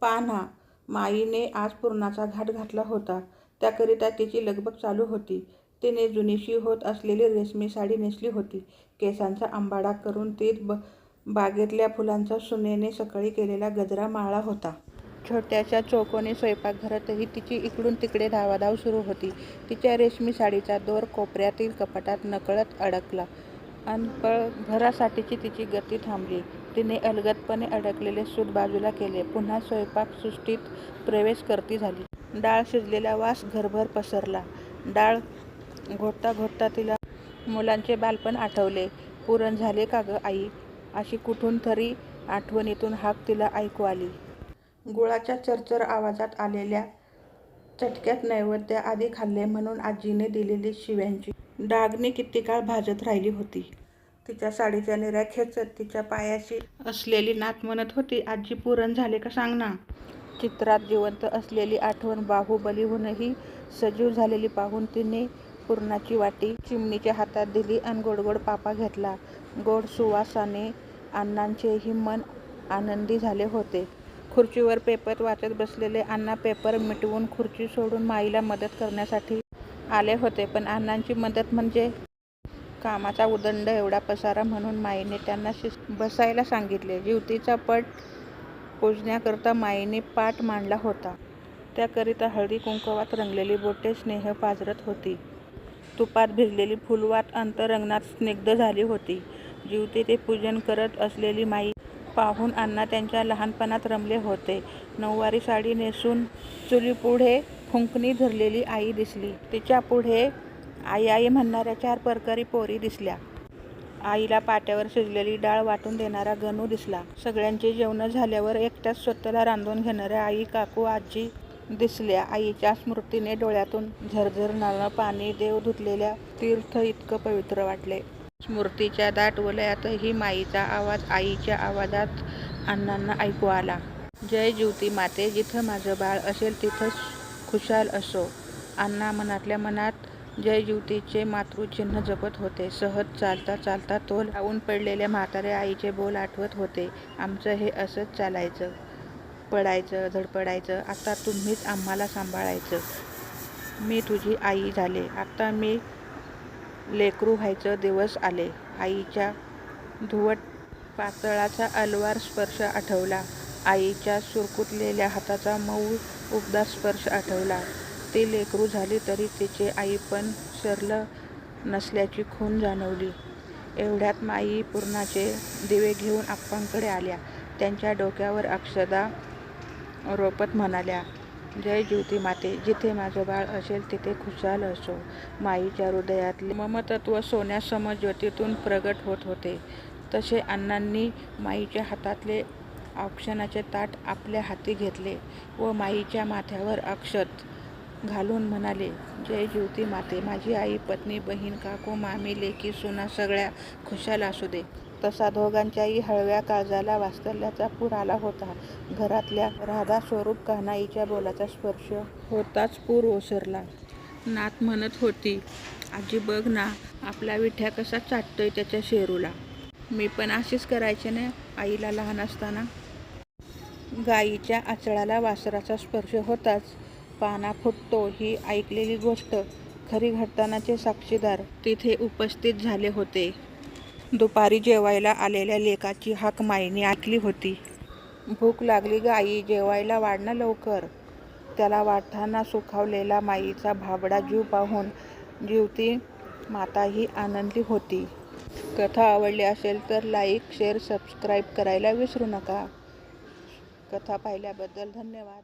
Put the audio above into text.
पान्हा, माईने आज पुरणाचा घाट घातला होता. त्याकरिता तिची लगबग चालू होती. तिने जुनीशी होत असलेली रेशमी साडी नेसली होती. केसांचा अंबाडा करून तीत बागेतल्या फुलांचा सुनेने सकाळी केलेला गजरा माळला होता. छोट्याशा चौकोनी स्वयंपाकघरातही तिची इकडून तिकडे धावाधाव सुरू होती. तिच्या रेशमी साडीचा दोर कोपऱ्यातील कपाटात नकळत अडकला अन पळभरासाठीची तिची गती थांबली. तिने अलगदपणे अडकलेले सूत बाजूला केले. पुन्हा स्वयंपाकसृष्टीत प्रवेश करती झाली. डाळ शिजलेला वास घरभर पसरला. डाळ घोटता घोटता तिला मुलांचे बालपण आठवले. पुरण झाले का ग आई, अशी कुठून तरी आठवणीतून हाक तिला ऐकू आली. गुळाच्या चरचर आवाजात आलेल्या चटक्यात नैवेद्य आधी खाल्ले म्हणून आजीने दिलेली शिव्यांची डागणी किती काळ भाजत राहिली होती. तिच्या साडीच्या निऱ्या खेचत तिच्या पायाशी असलेली नात म्हणत होती, आजी पुरण झाले का सांग ना. चित्रात जिवंत असलेली आठवण बाहुबलीहूनही सजीव झालेली पाहून तिने पुरणाची वाटी चिमणीच्या हातात दिली अन गोडगोड पापा घेतला. गोड सुवासाने अण्णांचेही मन आनंदी झाले होते. खुर्चीवर पेपर वाचत बसलेले अण्णा पेपर मिटवून खुर्ची सोडून माईला मदत करण्यासाठी आले होते. पण अण्णांची मदत म्हणजे कामाचा उदंड एवढा पसारा म्हणून माईने त्यांना बसायला सांगितले. जिवतीचा पट पुजण्याकरता माईने पाट मांडला होता. त्याकरिता हळदी कुंकवात रंगलेली बोटे स्नेह पाझरत होती. तुपात भिजलेली फुलवात अंतरंगणात स्निग्ध झाली होती. जिवती ते पूजन करत असलेली माई पाहून अण्णा त्यांच्या लहानपणात रमले होते. नऊवारी साडी नेसून चुलीपुढे फुंकणी धरलेली आई दिसली. तिच्या पुढे आई आई म्हणणाऱ्या 4 परकरी पोरी दिसल्या. आईला पाट्यावर शिजलेली डाळ वाटून देणारा गणू दिसला. सगळ्यांची जेवणं झाल्यावर एकट्याच स्वतःला रांधून घेणाऱ्या आई, काकू, आजी दिसल्या. आईच्या स्मृतीने डोळ्यातून झरझरणारं पाणी देव धुतलेल्या तीर्थ इतकं पवित्र वाटले. स्मृतीच्या दाट वलयातही माईचा आवाज आईच्या आवाजात अण्णांना ऐकू आला. जय जिवती माते, जिथं माझं बाळ असेल तिथंच खुशाल असो. अण्णा मनातल्या मनात जय जिवतीचे मातृचिन्ह जपत होते. सहज चालता चालता तोल लावून पडलेल्या म्हाताऱ्या आईचे बोल आठवत होते. आमचं हे असंच चालायचं, पडायचं, धडपडायचं. आता तुम्हीच आम्हाला सांभाळायचं. मी तुझी आई झाले, आता मी लेकरू व्हायचं दिवस आले. आईच्या धुवट पातळाचा अलवार स्पर्श आठवला. आईच्या सुरकुतलेल्या हाताचा मऊ उबदार स्पर्श आठवला. ती लेकरू झाली तरी तिचे आईपण सरलं नसल्याची खूण जाणवली. एवढ्यात माई पुरणाचे दिवे घेऊन आप्पांकडे आल्या. त्यांच्या डोक्यावर अक्षदा रोपत म्हणाल्या, जय जिवती माते, जिथे माझं बाळ असेल तिथे खुशाल असो. माईच्या हृदयातले ममतत्व सोन्यासम ज्योतीतून प्रगट होत होते. तसे अण्णांनी माईच्या हातातले औक्षणाचे ताट आपल्या हाती घेतले व माईच्या माथ्यावर अक्षत घालून म्हणाले, जय जिवती माते, माझी आई, पत्नी, बहीण, काकू, मामी, लेकी, सुना सगळ्या खुशाल असू दे. तसा दोघांच्याही हळव्या काळजाला वात्सल्याचा पूर आला होता. घरातल्या राधा स्वरूप कान्हाईच्या बोलाचा स्पर्श होताच पूर ओसरला. नात म्हणत होती, आजी बघ ना, आपला विठ्या कसा चाटतोय त्याच्या शेरूला. मी पण अशीच करायचे ना आईला लहान असताना. गाईच्या आचळाला वासराचा स्पर्श होताच पाना फुटतो ही ऐकलेली गोष्ट खरी घडतानाचे साक्षीदार तिथे उपस्थित झाले होते. दुपारी जेवायला आलेल्या लेकाची हाक माईने ऐकली होती. भूक लागली ग आई, जेवायला वाढ ना लवकर. त्याला वाढताना सुखावलेला माईचा भाबडा जीव पाहून जिवती माताही आनंदली होती. कथा आवडली असेल तर लाईक, शेअर, सबस्क्राईब करायला विसरू नका. कथा पाहिल्याबद्दल धन्यवाद.